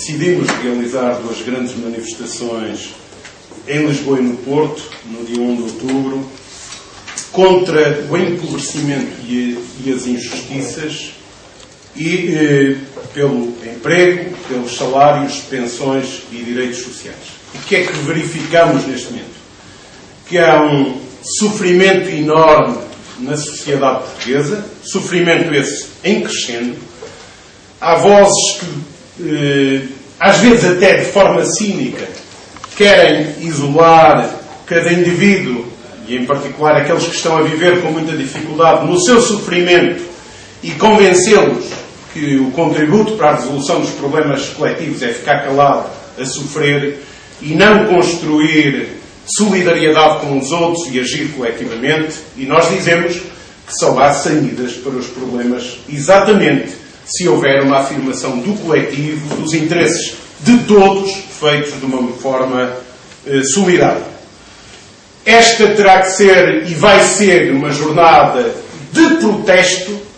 decidimos realizar duas grandes manifestações em Lisboa e no Porto, no dia 1 de outubro, contra o empobrecimento e as injustiças e pelo emprego, pelos salários, pensões e direitos sociais. O que é que verificamos neste momento? Que há um sofrimento enorme na sociedade portuguesa, sofrimento esse em crescendo. Há vozes que, às vezes até de forma cínica, querem isolar cada indivíduo, e em particular aqueles que estão a viver com muita dificuldade no seu sofrimento, e convencê-los que o contributo para a resolução dos problemas coletivos é ficar calado a sofrer e não construir solidariedade com os outros e agir coletivamente. E nós dizemos que só há saídas para os problemas exatamente se houver uma afirmação do coletivo, dos interesses de todos, feitos de uma forma solidária. Esta terá que ser e vai ser uma jornada de protesto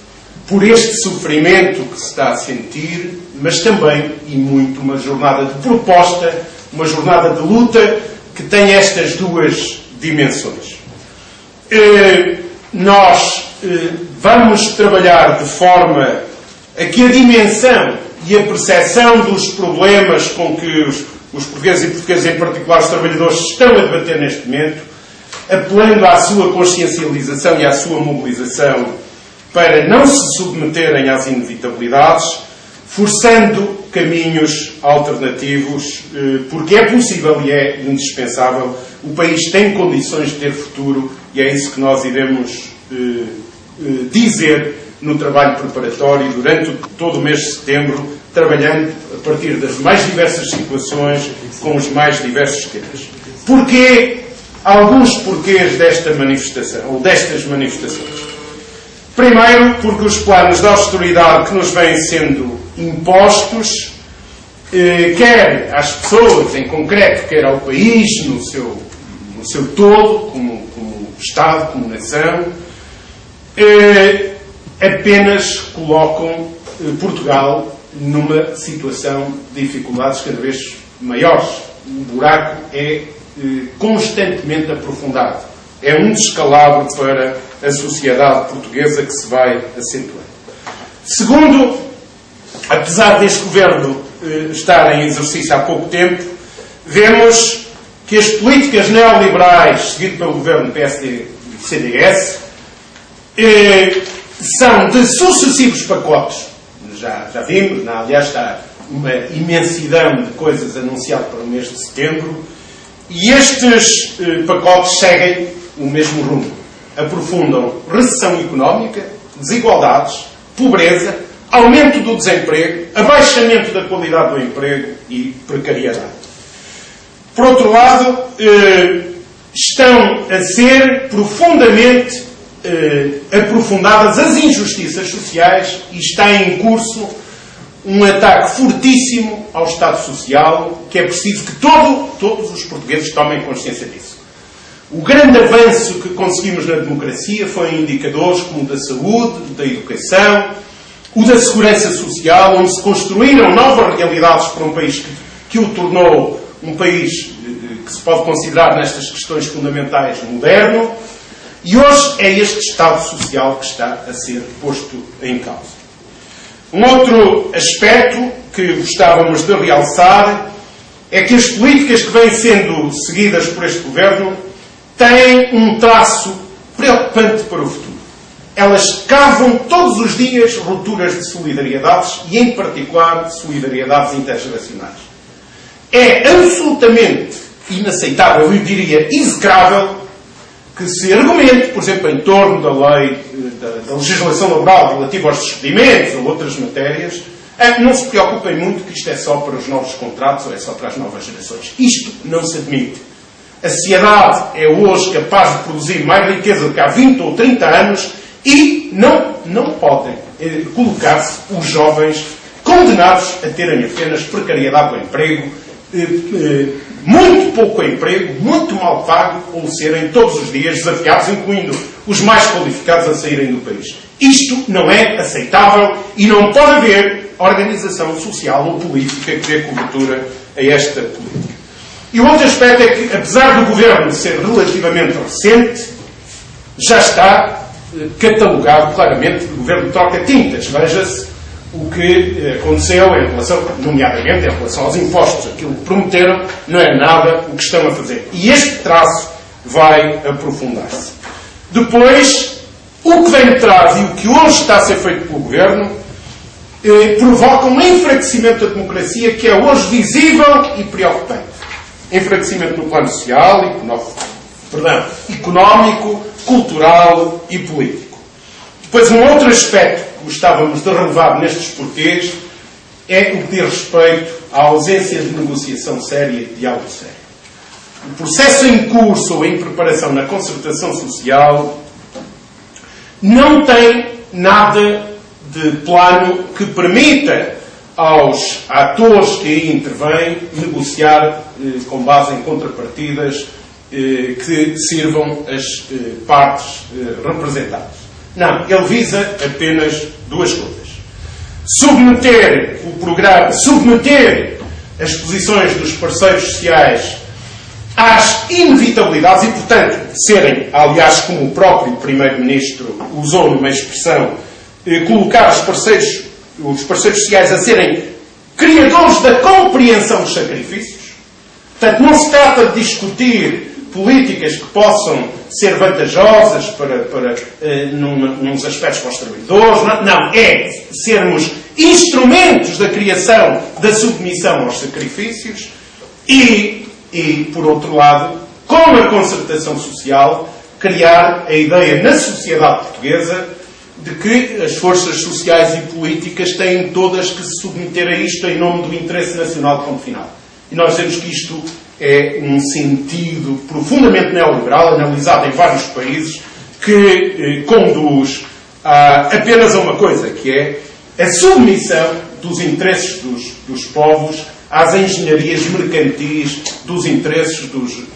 por este sofrimento que se está a sentir, mas também, e muito, uma jornada de proposta, uma jornada de luta que tem estas duas dimensões. Nós vamos trabalhar de forma a que a dimensão e a percepção dos problemas com que os portugueses e portuguesas, em particular os trabalhadores, estão a debater neste momento, apelando à sua consciencialização e à sua mobilização para não se submeterem às inevitabilidades, forçando caminhos alternativos, porque é possível e é indispensável. O país tem condições de ter futuro e é isso que nós iremos dizer no trabalho preparatório durante todo o mês de setembro, trabalhando a partir das mais diversas situações, com os mais diversos temas. Porquê? Alguns porquês desta manifestação, ou destas manifestações. Primeiro, porque os planos de austeridade que nos vêm sendo impostos, quer às pessoas em concreto, quer ao país no seu todo, como Estado, como nação, apenas colocam Portugal numa situação de dificuldades cada vez maiores. O buraco é constantemente aprofundado. É um descalabro para a sociedade portuguesa que se vai acentuando. Segundo, apesar deste governo estar em exercício há pouco tempo, vemos que as políticas neoliberais seguidas pelo governo PSD e CDS são de sucessivos pacotes. Já vimos, aliás está uma imensidão de coisas anunciadas para o mês de setembro, e estes pacotes seguem o mesmo rumo. Aprofundam recessão económica, desigualdades, pobreza, aumento do desemprego, abaixamento da qualidade do emprego e precariedade. Por outro lado, estão a ser profundamente aprofundadas as injustiças sociais e está em curso um ataque fortíssimo ao Estado Social, que é preciso que todos os portugueses tomem consciência disso. O grande avanço que conseguimos na democracia foi em indicadores como o da saúde, da educação, o da segurança social, onde se construíram novas realidades para um país que o tornou um país que se pode considerar nestas questões fundamentais moderno, e hoje é este Estado Social que está a ser posto em causa. Um outro aspecto que gostávamos de realçar é que as políticas que vêm sendo seguidas por este governo têm um traço preocupante para o futuro. Elas cavam todos os dias rupturas de solidariedades e, em particular, de solidariedades intergeracionais. É absolutamente inaceitável, eu diria execrável, que se argumente, por exemplo, em torno da lei, da legislação laboral relativa aos despedimentos ou outras matérias, não se preocupem muito que isto é só para os novos contratos ou é só para as novas gerações. Isto não se admite. A sociedade é hoje capaz de produzir mais riqueza do que há 20 ou 30 anos e não podem colocar-se os jovens condenados a terem apenas precariedade do emprego muito pouco emprego, muito mal pago, ou serem todos os dias desafiados, incluindo os mais qualificados, a saírem do país. Isto não é aceitável e não pode haver organização social ou política que dê cobertura a esta política. E o outro aspecto é que, apesar do governo ser relativamente recente, já está catalogado claramente de governo de troca-tintas. Veja-se o que aconteceu em relação, nomeadamente em relação aos impostos. Aquilo que prometeram não é nada o que estão a fazer. E este traço vai aprofundar-se. Depois, o que vem de trás e o que hoje está a ser feito pelo governo provoca um enfraquecimento da democracia que é hoje visível e preocupante. Enfraquecimento no plano social, económico, cultural e político. Depois, um outro aspecto que gostávamos de relevar nestes porquês é o que diz respeito à ausência de negociação séria e de diálogo sério. O processo em curso ou em preparação na concertação social não tem nada de plano que permita aos atores que aí intervêm negociar com base em contrapartidas que sirvam as partes representadas. Não, ele visa apenas duas coisas. Submeter o programa, submeter as posições dos parceiros sociais às inevitabilidades e, portanto, serem, aliás, como o próprio Primeiro-Ministro usou numa expressão, colocar os parceiros sociais a serem criadores da compreensão dos sacrifícios. Portanto, não se trata de discutir políticas que possam ser vantajosas para nos aspectos para os trabalhadores. Não, é sermos instrumentos da criação da submissão aos sacrifícios e, por outro lado, com a concertação social, criar a ideia na sociedade portuguesa de que as forças sociais e políticas têm todas que se submeter a isto em nome do interesse nacional de ponto final. E nós dizemos que isto é um sentido profundamente neoliberal, analisado em vários países, que conduz apenas a uma coisa, que é a submissão dos interesses dos povos às engenharias mercantis, dos interesses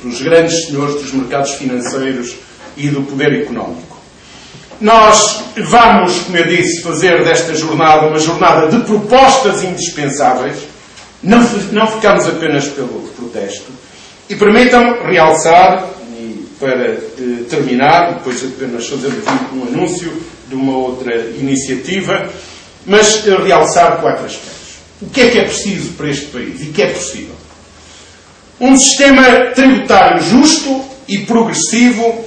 dos grandes senhores dos mercados financeiros e do poder económico. Nós vamos, como eu disse, fazer desta jornada uma jornada de propostas indispensáveis. Não ficamos apenas pelo protesto. E permitam realçar, e para terminar, depois apenas fazer um anúncio de uma outra iniciativa, mas realçar 4 aspectos. O que é preciso para este país e que é possível? Um sistema tributário justo e progressivo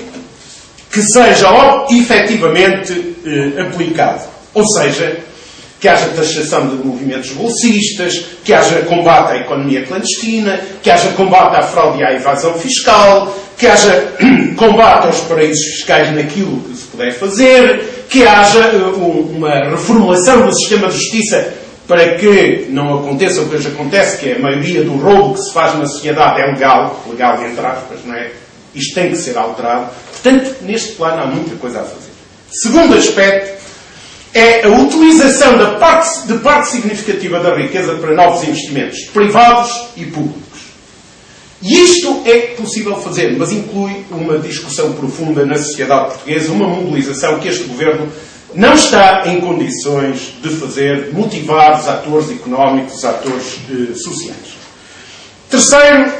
que seja efetivamente aplicado. Ou seja, que haja taxação de movimentos bolsistas, que haja combate à economia clandestina, que haja combate à fraude e à evasão fiscal, que haja combate aos paraísos fiscais naquilo que se puder fazer, que haja uma reformulação do sistema de justiça para que não aconteça o que hoje acontece, que é a maioria do roubo que se faz na sociedade é legal entre aspas, não é? Isto tem que ser alterado. Portanto, neste plano há muita coisa a fazer. Segundo aspecto é a utilização de parte significativa da riqueza para novos investimentos, privados e públicos. E isto é possível fazer, mas inclui uma discussão profunda na sociedade portuguesa, uma mobilização que este Governo não está em condições de fazer, motivar os atores económicos, os atores sociais. Terceiro,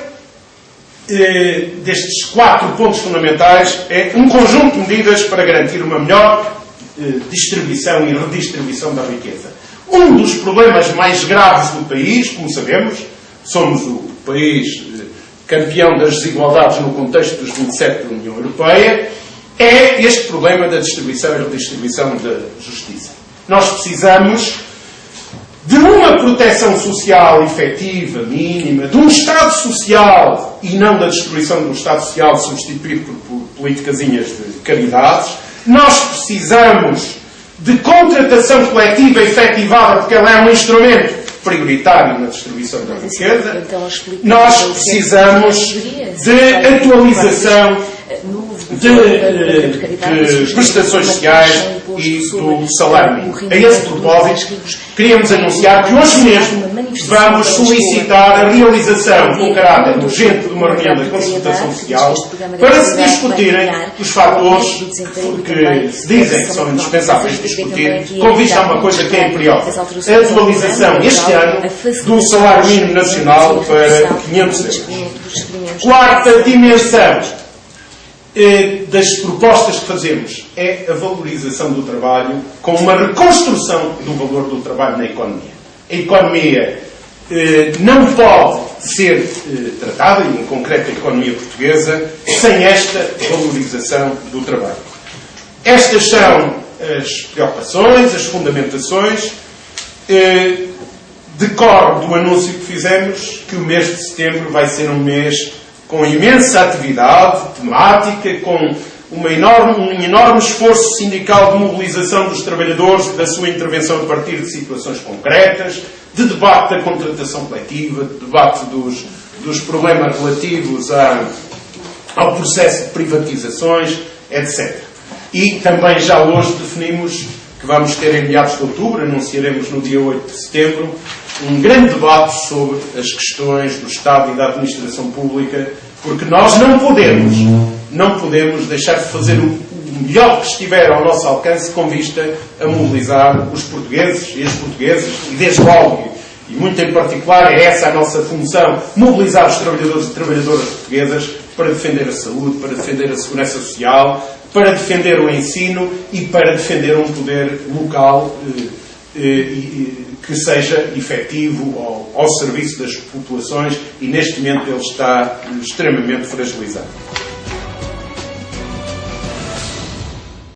destes 4 pontos fundamentais, é um conjunto de medidas para garantir uma melhor distribuição e redistribuição da riqueza. Um dos problemas mais graves do país, como sabemos, somos o país campeão das desigualdades no contexto dos 27 da União Europeia, é este problema da distribuição e redistribuição da justiça. Nós precisamos de uma proteção social efetiva, mínima, de um Estado social e não da destruição do Estado social substituído por politicazinhas de caridades. Nós precisamos de contratação coletiva efetivada, porque ela é um instrumento prioritário na distribuição da riqueza. Nós precisamos de atualização de prestações sociais e do salário mínimo. A esse propósito, queríamos anunciar que hoje mesmo vamos solicitar a realização com caráter urgente de uma reunião da consultação social para se discutirem os fatores que se dizem que são indispensáveis discutir com vista a uma coisa que é imperiosa. A atualização este ano do salário mínimo nacional para 500 euros. Quarta dimensão das propostas que fazemos é a valorização do trabalho com uma reconstrução do valor do trabalho na economia. A economia não pode ser tratada, e em concreto a economia portuguesa, sem esta valorização do trabalho. Estas são as preocupações, as fundamentações. Decorre do anúncio que fizemos que o mês de setembro vai ser um mês com imensa atividade temática, com um enorme esforço sindical de mobilização dos trabalhadores, da sua intervenção a partir de situações concretas, de debate da contratação coletiva, de debate dos problemas relativos ao processo de privatizações, etc. E também já hoje definimos que vamos ter em meados de outubro, anunciaremos no dia 8 de setembro, um grande debate sobre as questões do Estado e da administração pública, porque nós não podemos deixar de fazer o melhor que estiver ao nosso alcance com vista a mobilizar os portugueses e as portuguesas, e desde logo, e muito em particular, é essa a nossa função, mobilizar os trabalhadores e trabalhadoras portuguesas para defender a saúde, para defender a segurança social, para defender o ensino e para defender um poder local que seja efetivo ao serviço das populações, e neste momento ele está extremamente fragilizado.